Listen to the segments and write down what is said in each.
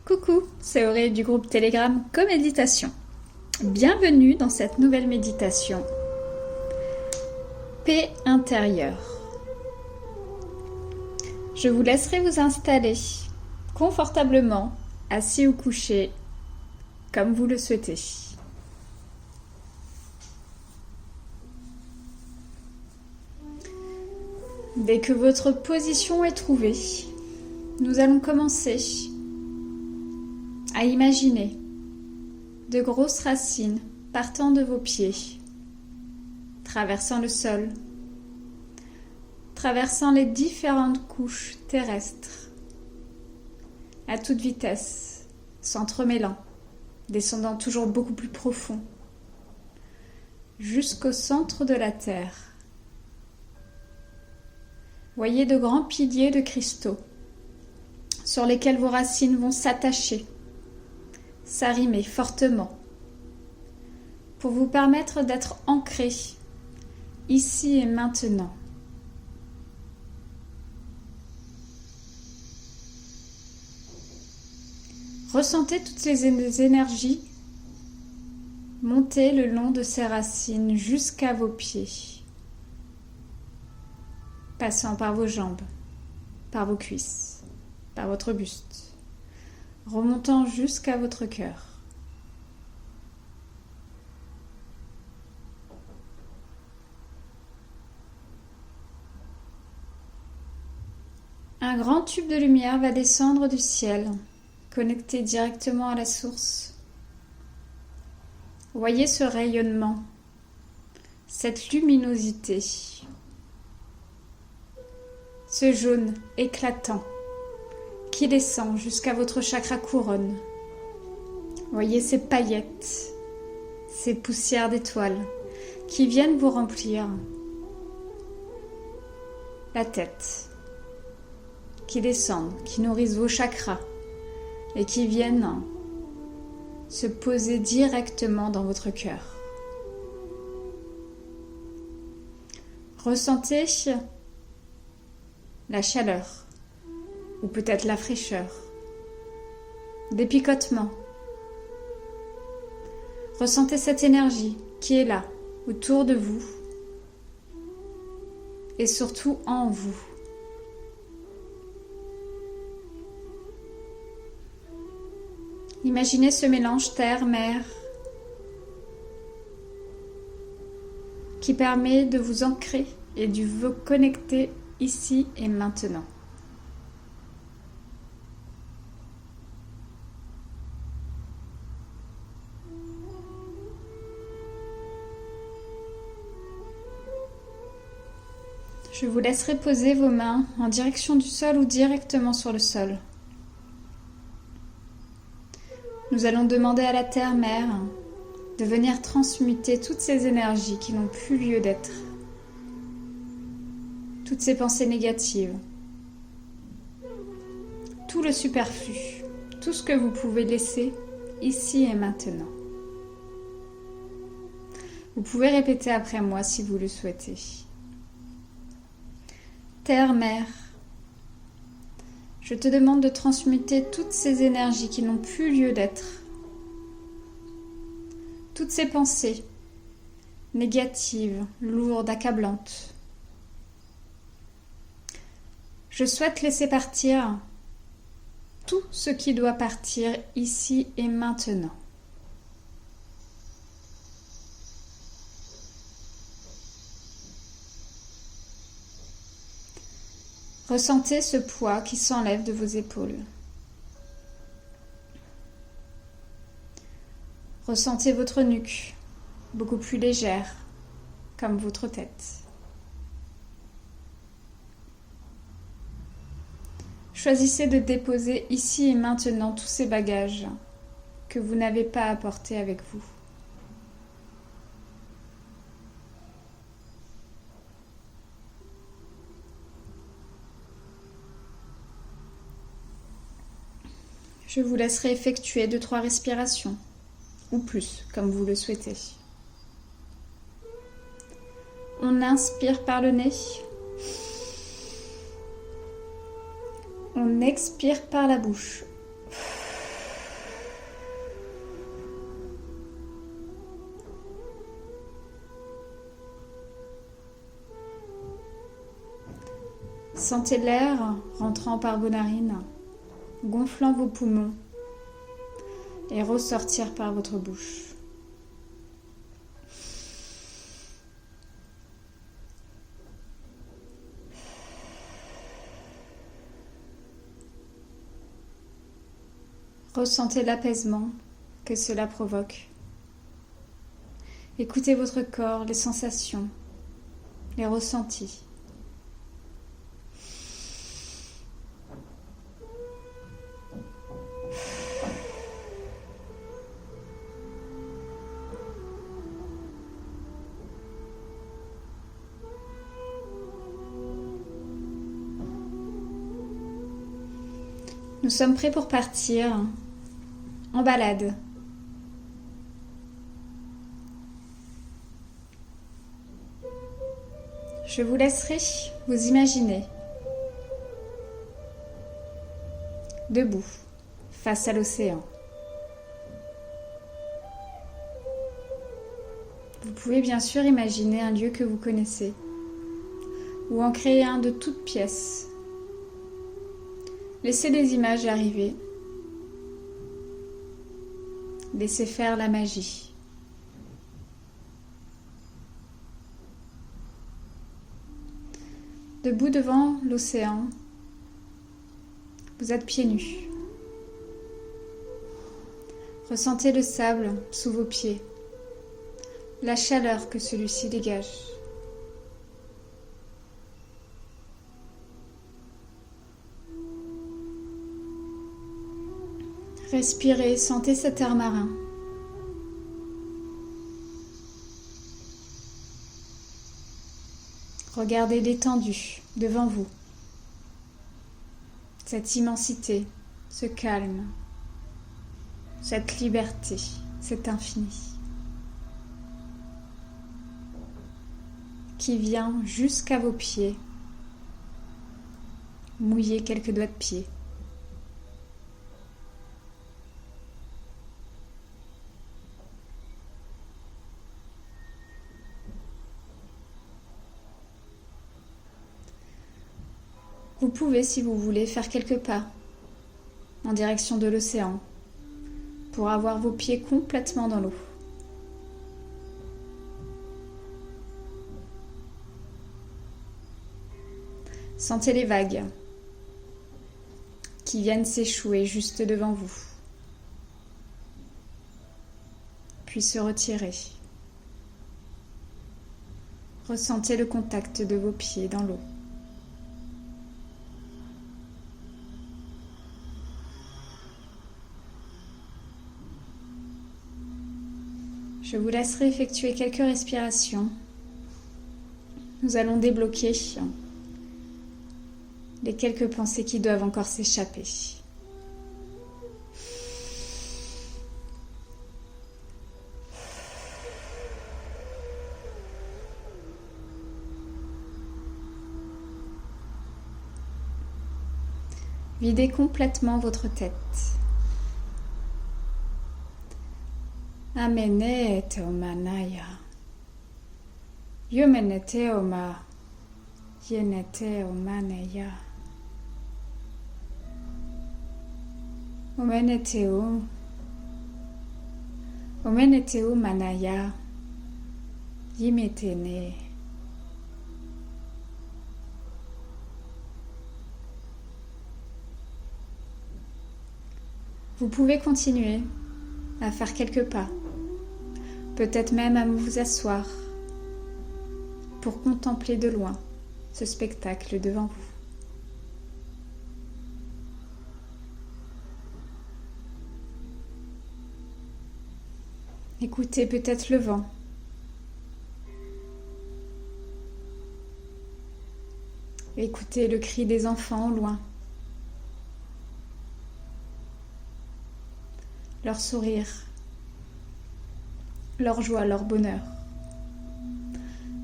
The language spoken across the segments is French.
Coucou, c'est Aurélie du groupe Telegram Coméditation. Bienvenue dans cette nouvelle méditation. Paix intérieure. Je vous laisserai vous installer confortablement, assis ou couché, comme vous le souhaitez. Dès que votre position est trouvée, nous allons commencer à imaginer de grosses racines partant de vos pieds, traversant le sol, traversant les différentes couches terrestres, à toute vitesse, s'entremêlant, descendant toujours beaucoup plus profond, jusqu'au centre de la Terre. Voyez de grands piliers de cristaux sur lesquels vos racines vont s'attacher, s'arrimer fortement pour vous permettre d'être ancré ici et maintenant. Ressentez toutes ces énergies monter le long de ces racines jusqu'à vos pieds, passant par vos jambes, par vos cuisses, par votre buste, remontant jusqu'à votre cœur. Un grand tube de lumière va descendre du ciel, connecté directement à la source. Voyez ce rayonnement, cette luminosité, ce jaune éclatant qui descend jusqu'à votre chakra couronne. Voyez ces paillettes, ces poussières d'étoiles qui viennent vous remplir la tête, qui descendent, qui nourrissent vos chakras et qui viennent se poser directement dans votre cœur. Ressentez la chaleur, ou peut-être la fraîcheur, des picotements. Ressentez cette énergie qui est là, autour de vous, et surtout en vous. Imaginez ce mélange terre-mer qui permet de vous ancrer et de vous connecter ici et maintenant. Je vous laisserai poser vos mains en direction du sol ou directement sur le sol. Nous allons demander à la Terre-Mère de venir transmuter toutes ces énergies qui n'ont plus lieu d'être, toutes ces pensées négatives, tout le superflu, tout ce que vous pouvez laisser ici et maintenant. Vous pouvez répéter après moi si vous le souhaitez. Terre-Mère, je te demande de transmuter toutes ces énergies qui n'ont plus lieu d'être, toutes ces pensées négatives, lourdes, accablantes. Je souhaite laisser partir tout ce qui doit partir ici et maintenant. Ressentez ce poids qui s'enlève de vos épaules. Ressentez votre nuque, beaucoup plus légère, comme votre tête. Choisissez de déposer ici et maintenant tous ces bagages que vous n'avez pas apportés avec vous. Je vous laisserai effectuer 2-3 respirations, ou plus, comme vous le souhaitez. On inspire par le nez. On expire par la bouche. Sentez l'air rentrant par vos narines, gonflant vos poumons et ressortir par votre bouche. Ressentez l'apaisement que cela provoque. Écoutez votre corps, les sensations, les ressentis. Nous sommes prêts pour partir en balade. Je vous laisserai vous imaginer debout face à l'océan. Vous pouvez bien sûr imaginer un lieu que vous connaissez ou en créer un de toutes pièces. Laissez les images arriver. Laissez faire la magie. Debout devant l'océan, vous êtes pieds nus. Ressentez le sable sous vos pieds, la chaleur que celui-ci dégage. Respirez, sentez cet air marin. Regardez l'étendue devant vous, cette immensité, ce calme, cette liberté, cet infini qui vient jusqu'à vos pieds, mouiller quelques doigts de pied. Vous pouvez, si vous voulez, faire quelques pas en direction de l'océan pour avoir vos pieds complètement dans l'eau. Sentez les vagues qui viennent s'échouer juste devant vous, puis se retirer. Ressentez le contact de vos pieds dans l'eau. Je vous laisserai effectuer quelques respirations. Nous allons débloquer les quelques pensées qui doivent encore s'échapper. Videz complètement votre tête. Amene te omanaya. Yomene te oma. Yene te omaneya. Omene te o. Omene te omanaya. Yimetene. Vous pouvez continuer à faire quelques pas, peut-être même à vous asseoir pour contempler de loin ce spectacle devant vous. Écoutez peut-être le vent. Écoutez le cri des enfants au loin. Leur sourire, leur joie, leur bonheur.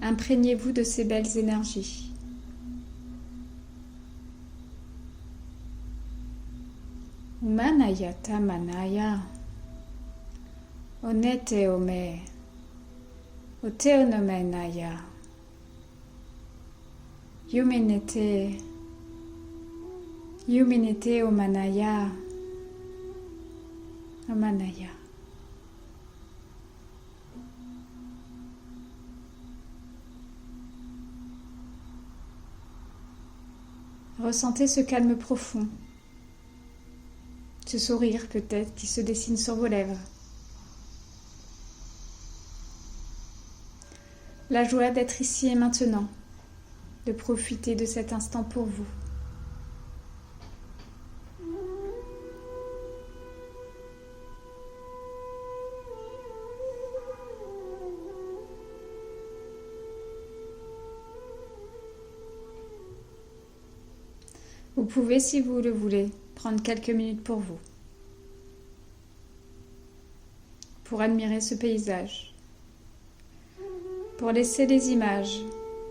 Imprégnez-vous de ces belles énergies. Umanaya tamanaya. Onete ome. Oteonomenaya. Yumenete Yuminete Omanaya. Omanaya. Ressentez ce calme profond, ce sourire peut-être qui se dessine sur vos lèvres. La joie d'être ici et maintenant, de profiter de cet instant pour vous. Vous pouvez, si vous le voulez, prendre quelques minutes pour vous, pour admirer ce paysage, pour laisser les images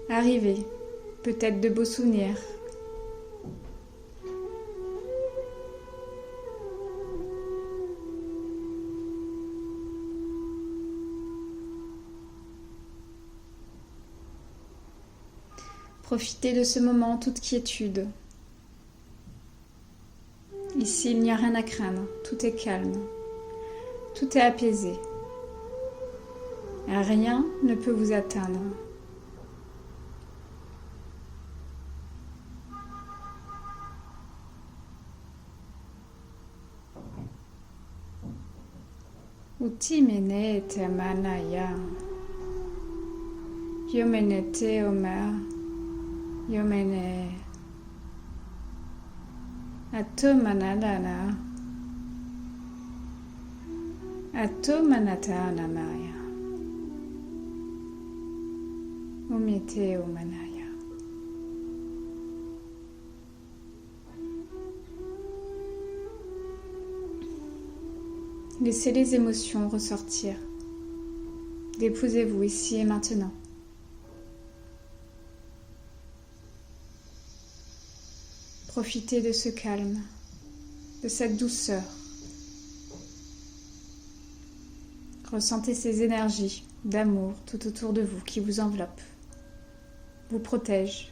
arriver, peut-être de beaux souvenirs. Profitez de ce moment en toute quiétude. Ici, il n'y a rien à craindre, tout est calme, tout est apaisé. Rien ne peut vous atteindre. Utimene te manaya, yomene te omer, yomene atomanadana, atomanatana maya, umite omanaya. Laissez les émotions ressortir. Déposez-vous ici et maintenant. Profitez de ce calme, de cette douceur. Ressentez ces énergies d'amour tout autour de vous qui vous enveloppent, vous protègent.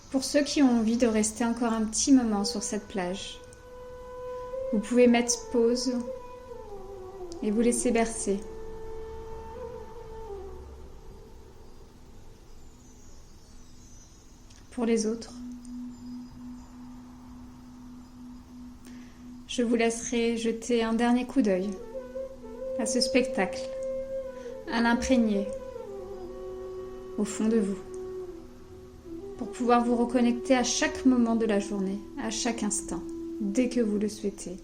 Pour ceux qui ont envie de rester encore un petit moment sur cette plage, vous pouvez mettre pause et vous laisser bercer. Pour les autres, je vous laisserai jeter un dernier coup d'œil à ce spectacle, à l'imprégner au fond de vous, pour pouvoir vous reconnecter à chaque moment de la journée, à chaque instant, dès que vous le souhaitez,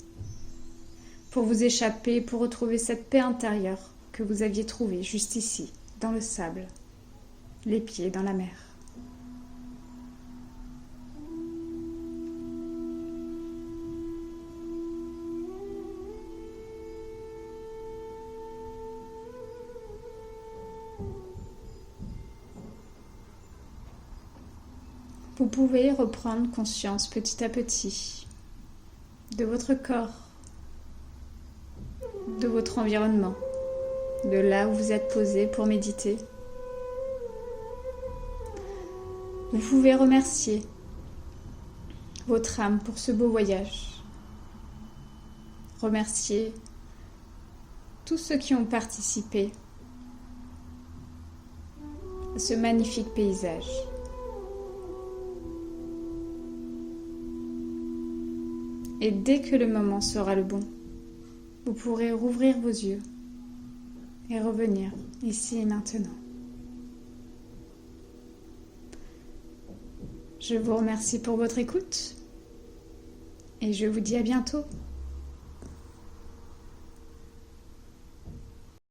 pour vous échapper, pour retrouver cette paix intérieure que vous aviez trouvée juste ici, dans le sable, les pieds dans la mer. Vous pouvez reprendre conscience petit à petit de votre corps, de votre environnement, de là où vous êtes posé pour méditer. Vous pouvez remercier votre âme pour ce beau voyage. Remercier tous ceux qui ont participé à ce magnifique paysage. Et dès que le moment sera le bon, vous pourrez rouvrir vos yeux et revenir ici et maintenant. Je vous remercie pour votre écoute et je vous dis à bientôt.